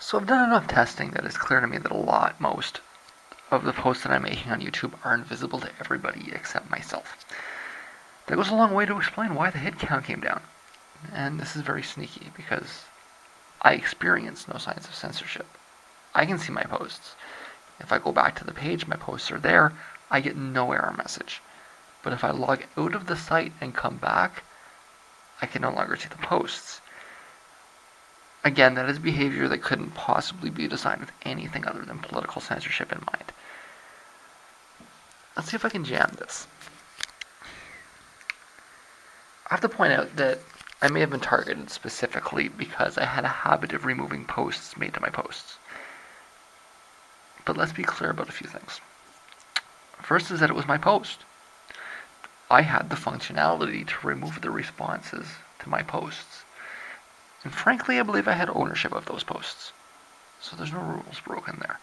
So I've done enough testing that it's clear to me that most of the posts that I'm making on YouTube are invisible to everybody except myself. That goes a long way to explain why the hit count came down. And this is very sneaky because I experience no signs of censorship. I can see my posts. If I go back to the page, my posts are there. I get no error message. But if I log out of the site and come back, I can no longer see the posts. Again, that is behavior that couldn't possibly be designed with anything other than political censorship in mind. Let's see if I can jam this. I have to point out that I may have been targeted specifically because I had a habit of removing posts made to my posts. But let's be clear about a few things. First is that it was my post. I had the functionality to remove the responses to my posts. And frankly, I believe I had ownership of those posts. So there's no rules broken there.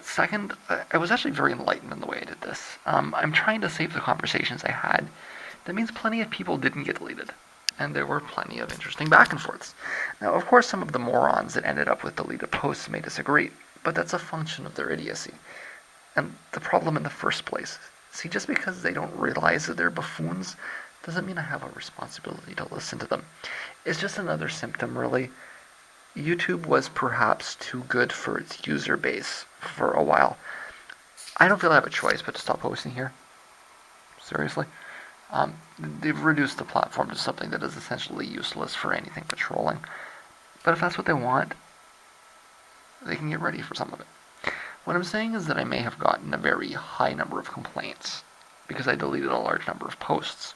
Second, I was actually very enlightened in the way I did this. I'm trying to save the conversations I had. That means plenty of people didn't get deleted. And there were plenty of interesting back and forths. Now, of course, some of the morons that ended up with deleted posts may disagree, but that's a function of their idiocy. And the problem in the first place. See, just because they don't realize that they're buffoons doesn't mean I have a responsibility to listen to them. It's just another symptom, really. YouTube was perhaps too good for its user base for a while. I don't feel I have a choice but to stop posting here. Seriously. They've reduced the platform to something that is essentially useless for anything but trolling. But if that's what they want, they can get ready for some of it. What I'm saying is that I may have gotten a very high number of complaints because I deleted a large number of posts.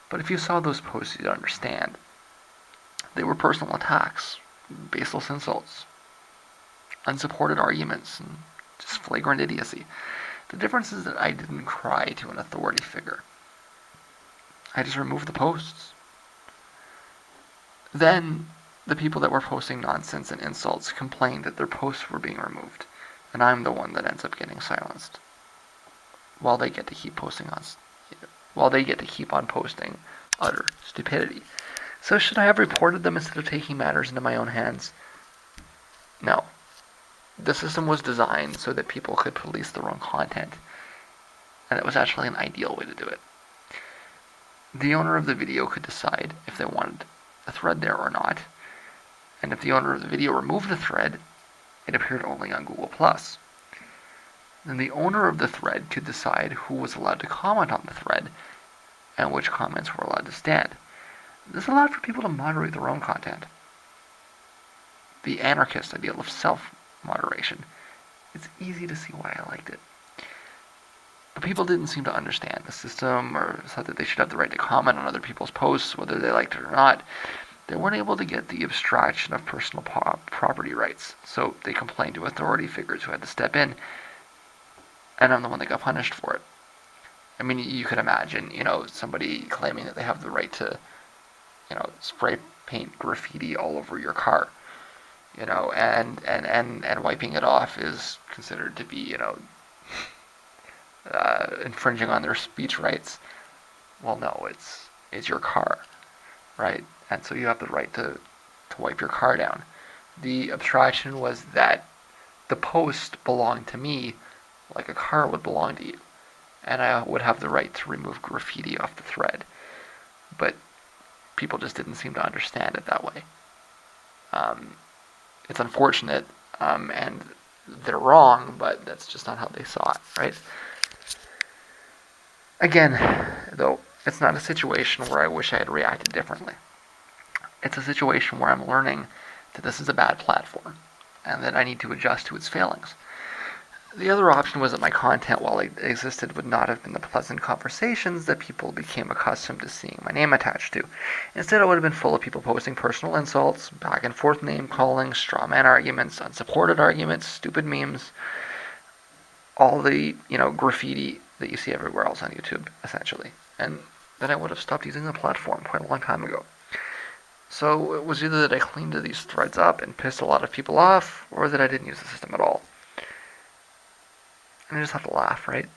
But if you saw those posts, you'd understand. They were personal attacks, baseless insults, unsupported arguments, and just flagrant idiocy. The difference is that I didn't cry to an authority figure. I just removed the posts. Then, the people that were posting nonsense and insults complained that their posts were being removed, and I'm the one that ends up getting silenced. While they get to keep on posting utter stupidity. So should I have reported them instead of taking matters into my own hands? No. The system was designed so that people could police their own content, and it was actually an ideal way to do it. The owner of the video could decide if they wanted a thread there or not, and if the owner of the video removed the thread, it appeared only on Google+. Then the owner of the thread could decide who was allowed to comment on the thread, and which comments were allowed to stand. This allowed for people to moderate their own content. The anarchist ideal of self-moderation. It's easy to see why I liked it. But people didn't seem to understand the system or said that they should have the right to comment on other people's posts, whether they liked it or not. They weren't able to get the abstraction of personal property rights, so they complained to authority figures who had to step in, and I'm the one that got punished for it. I mean, you could imagine, somebody claiming that they have the right to, spray paint graffiti all over your car, and wiping it off is considered to be, infringing on their speech rights. Well, no, it's your car, right? And so you have the right to wipe your car down. The abstraction was that the post belonged to me like a car would belong to you, and I would have the right to remove graffiti off the thread. But people just didn't seem to understand it that way. It's unfortunate, and they're wrong, but that's just not how they saw it, right? Again, though, it's not a situation where I wish I had reacted differently. It's a situation where I'm learning that this is a bad platform, and that I need to adjust to its failings. The other option was that my content, while it existed, would not have been the pleasant conversations that people became accustomed to seeing my name attached to. Instead, it would have been full of people posting personal insults, back and forth name calling, straw man arguments, unsupported arguments, stupid memes, all the, graffiti that you see everywhere else on YouTube, essentially. And then I would have stopped using the platform quite a long time ago. So it was either that I cleaned these threads up and pissed a lot of people off, or that I didn't use the system at all. And I just have to laugh, right?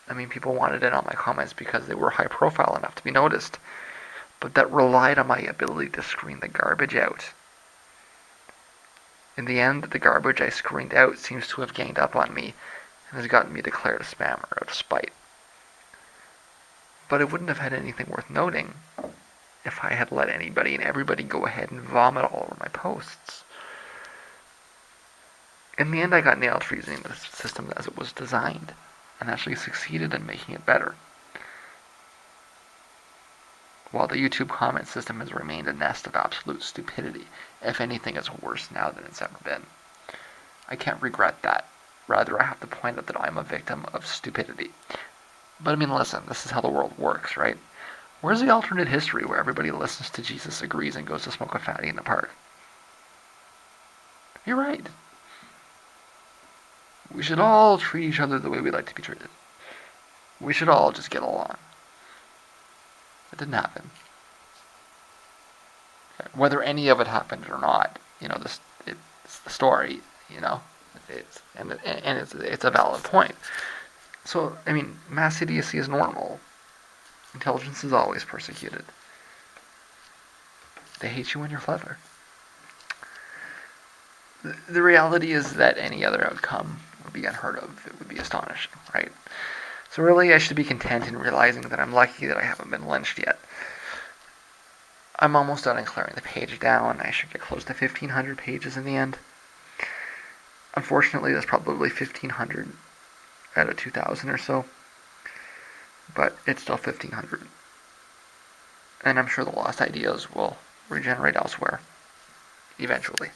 I mean, people wanted in on my comments because they were high profile enough to be noticed, but that relied on my ability to screen the garbage out. In the end, the garbage I screened out seems to have ganged up on me and has gotten me declared a spammer out of spite. But it wouldn't have had anything worth noting if I had let anybody and everybody go ahead and vomit all over my posts. In the end, I got nailed for using the system as it was designed, and actually succeeded in making it better. While the YouTube comment system has remained a nest of absolute stupidity, if anything, it's worse now than it's ever been. I can't regret that. Rather, I have to point out that I'm a victim of stupidity. But I mean, listen, this is how the world works, right? Where's the alternate history where everybody listens to Jesus, agrees, and goes to smoke a fatty in the park? You're right. We should all treat each other the way we like to be treated. We should all just get along. It didn't happen. Whether any of it happened or not, it's the story. It's a valid point. So I mean, mass idiocy is normal. Intelligence is always persecuted. They hate you when you're clever. The reality is that any other outcome would be unheard of. It would be astonishing, right? So really, I should be content in realizing that I'm lucky that I haven't been lynched yet. I'm almost done in clearing the page down. I should get close to 1,500 pages in the end. Unfortunately, that's probably 1,500 out of 2,000 or so. But it's still 1,500. And I'm sure the lost ideas will regenerate elsewhere. Eventually.